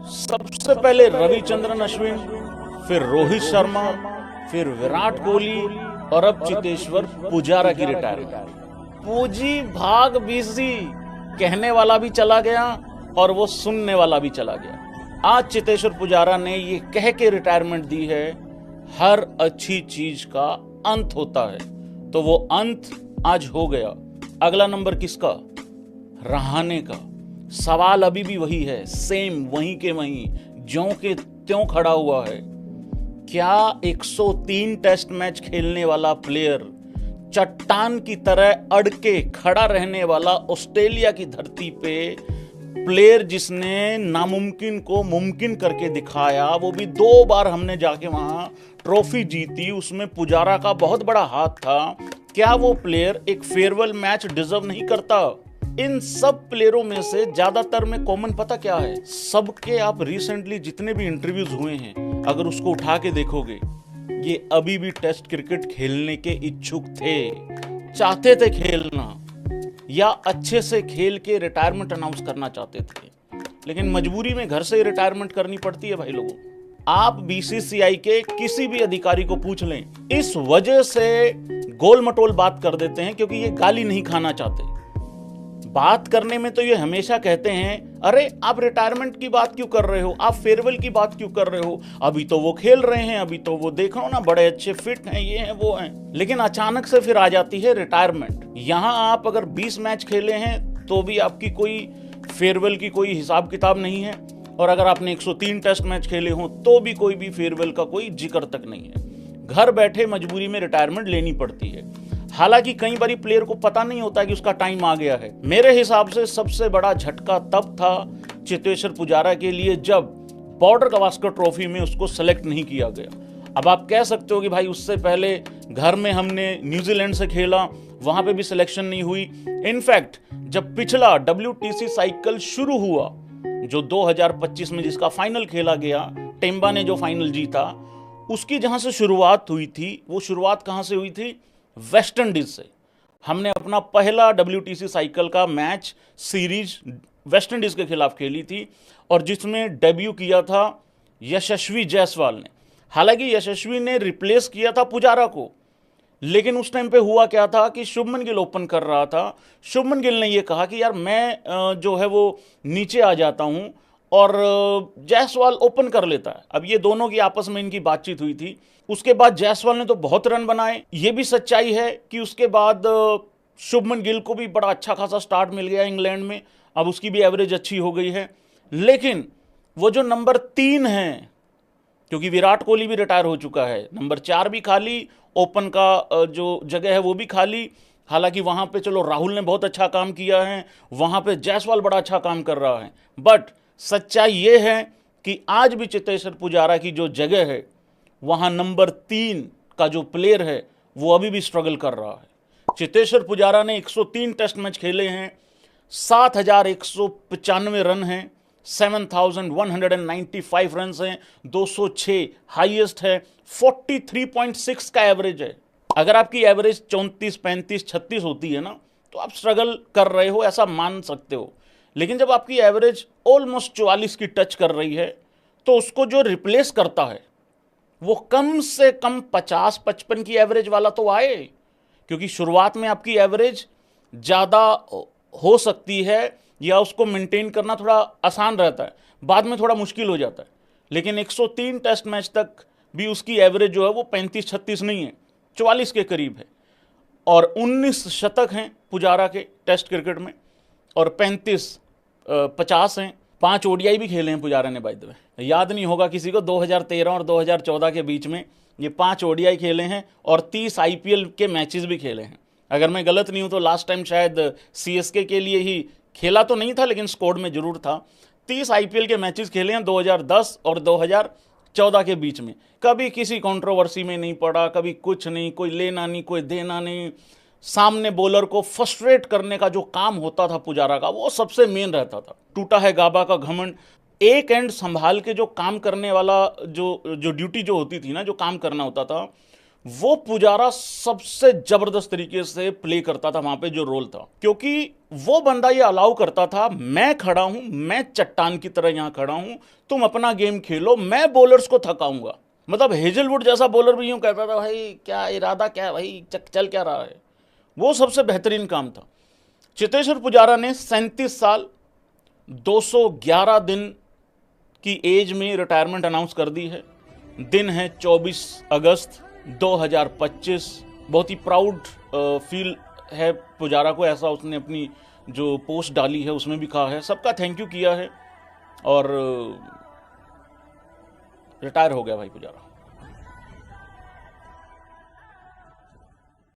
सबसे पहले रविचंद्रन अश्विन, फिर रोहित शर्मा, फिर विराट कोहली और अब चेतेश्वर पुजारा की रिटायरमेंट। पूजी भाग बीसी, कहने वाला भी चला गया और वो सुनने वाला भी चला गया। आज चेतेश्वर पुजारा ने ये कह के रिटायरमेंट दी है, हर अच्छी चीज का अंत होता है, तो वो अंत आज हो गया। अगला नंबर किसका? रहाणे का। सवाल अभी भी वही है, सेम वहीं के वहीं, ज्यों के त्यों खड़ा हुआ है। क्या 103 टेस्ट मैच खेलने वाला प्लेयर, चट्टान की तरह अड़ के खड़ा रहने वाला ऑस्ट्रेलिया की धरती पे प्लेयर, जिसने नामुमकिन को मुमकिन करके दिखाया, वो भी 2 बार हमने जाके वहां ट्रॉफी जीती, उसमें पुजारा का बहुत बड़ा हाथ था। क्या वो प्लेयर एक फेयरवेल मैच डिजर्व नहीं करता? इन सब प्लेयरों में से ज्यादातर में कॉमन पता क्या है? सबके आप रिसेंटली जितने भी इंटरव्यूज हुए हैं, अगर उसको उठा के देखोगे, ये अभी भी टेस्ट क्रिकेट खेलने के इच्छुक थे, चाहते थे खेलना, या अच्छे से खेल के रिटायरमेंट अनाउंस करना चाहते थे, लेकिन मजबूरी में घर से रिटायरमेंट करनी पड़ती है भाई लोगों। आप बीसीसीआई के किसी भी अधिकारी को पूछ लें, इस वजह से गोल मटोल बात कर देते हैं क्योंकि ये गाली नहीं खाना चाहते। बात करने में तो ये हमेशा कहते हैं, अरे आप रिटायरमेंट की बात क्यों कर रहे हो, आप फेयरवेल की बात क्यों कर रहे हो, अभी तो वो खेल रहे हैं, अभी तो वो देखो ना बड़े अच्छे फिट हैं, ये हैं वो हैं। लेकिन अचानक से फिर आ जाती है रिटायरमेंट। यहां आप अगर 20 मैच खेले हैं तो भी आपकी कोई फेयरवेल की कोई हिसाब किताब नहीं है, और अगर आपने 103 टेस्ट मैच खेले हो तो भी कोई भी फेयरवेल का कोई जिक्र तक नहीं है। घर बैठे मजबूरी में रिटायरमेंट लेनी पड़ती है। हालांकि कई बारी प्लेयर को पता नहीं होता कि उसका टाइम आ गया है। मेरे हिसाब से सबसे बड़ा झटका तब था चेतेश्वर पुजारा के लिए, जब बॉर्डर गावस्कर ट्रॉफी में उसको सेलेक्ट नहीं किया गया। अब आप कह सकते हो कि भाई उससे पहले घर में हमने न्यूजीलैंड से खेला, वहां पे भी सिलेक्शन नहीं हुई। इनफैक्ट जब पिछला WTC साइकिल शुरू हुआ, जो 2025 में जिसका फाइनल खेला गया, टेम्बा ने जो फाइनल जीता, उसकी जहां से शुरुआत हुई थी, वो शुरुआत कहां से हुई थी? वेस्ट इंडीज से। हमने अपना पहला WTC साइकिल का मैच सीरीज वेस्ट इंडीज के खिलाफ खेली थी, और जिसमें डेब्यू किया था यशस्वी जायसवाल ने। हालांकि यशस्वी ने रिप्लेस किया था पुजारा को, लेकिन उस टाइम पे हुआ क्या था कि शुभमन गिल ओपन कर रहा था। शुभमन गिल ने यह कहा कि यार मैं जो है वो नीचे आ जाता हूं और जायसवाल ओपन कर लेता है। अब ये दोनों की आपस में इनकी बातचीत हुई थी। उसके बाद जायसवाल ने तो बहुत रन बनाए। ये भी सच्चाई है कि उसके बाद शुभमन गिल को भी बड़ा अच्छा खासा स्टार्ट मिल गया इंग्लैंड में, अब उसकी भी एवरेज अच्छी हो गई है। लेकिन वो जो नंबर 3 है, क्योंकि विराट कोहली भी रिटायर हो चुका है, नंबर 4 भी खाली, ओपन का जो जगह है वो भी खाली। हालांकि वहां पे चलो राहुल ने बहुत अच्छा काम किया है, वहां पे जायसवाल बड़ा अच्छा काम कर रहा है, बट सच्चाई ये है कि आज भी चेतेश्वर पुजारा की जो जगह है, वहां नंबर 3 का जो प्लेयर है वो अभी भी स्ट्रगल कर रहा है। चेतेश्वर पुजारा ने 103 टेस्ट मैच खेले हैं, 7195 रन हैं, 7195 रन हैं, 206 हाईएस्ट है, 43.6 का एवरेज है। अगर आपकी एवरेज 34, 35, 36 होती है ना, तो आप स्ट्रगल कर रहे हो, ऐसा मान सकते हो। लेकिन जब आपकी एवरेज ऑलमोस्ट 44 की टच कर रही है, तो उसको जो रिप्लेस करता है वो कम से कम 50-55 की एवरेज वाला तो आए, क्योंकि शुरुआत में आपकी एवरेज ज़्यादा हो सकती है या उसको मेंटेन करना थोड़ा आसान रहता है, बाद में थोड़ा मुश्किल हो जाता है। लेकिन 103 टेस्ट मैच तक भी उसकी एवरेज जो है वो 35-36 नहीं है, 44 के करीब है, और 19 शतक हैं पुजारा के टेस्ट क्रिकेट में, और 50 हैं। 5 ODI भी खेले हैं पुजारा ने, बाय द वे, याद नहीं होगा किसी को, 2013 और 2014 के बीच में ये 5 ODI खेले हैं, और 30 IPL के मैचेस भी खेले हैं। अगर मैं गलत नहीं हूं तो लास्ट टाइम शायद CSK के लिए ही खेला तो नहीं था, लेकिन स्क्वाड में जरूर था। 30 IPL के मैचेस खेले हैं 2010 और 2014 के बीच में। कभी किसी कंट्रोवर्सी में नहीं पड़ा, कभी कुछ नहीं, कोई लेना नहीं, कोई देना नहीं। सामने बॉलर को फ्रस्ट्रेट करने का जो काम होता था पुजारा का, वो सबसे मेन रहता था। टूटा है गाबा का घमंड, एक एंड संभाल के जो काम करने वाला जो ड्यूटी जो होती थी ना, जो काम करना होता था, वो पुजारा सबसे जबरदस्त तरीके से प्ले करता था वहां पे जो रोल था, क्योंकि वो बंदा ये अलाउ करता था, मैं खड़ा हूं, मैं चट्टान की तरह यहां खड़ा हूं, तुम अपना गेम खेलो, मैं बॉलर्स को थकाऊंगा। मतलब हेजलवुड जैसा बॉलर भी यूं कहता था, भाई क्या इरादा, क्या है भाई, चल क्या रहा है। वो सबसे बेहतरीन काम था। चेतेश्वर पुजारा ने 37 साल 211 दिन की एज में रिटायरमेंट अनाउंस कर दी है। दिन है 24 अगस्त 2025। बहुत ही प्राउड फील है पुजारा को, ऐसा उसने अपनी जो पोस्ट डाली है उसमें भी कहा है, सबका थैंक यू किया है, और रिटायर हो गया भाई पुजारा।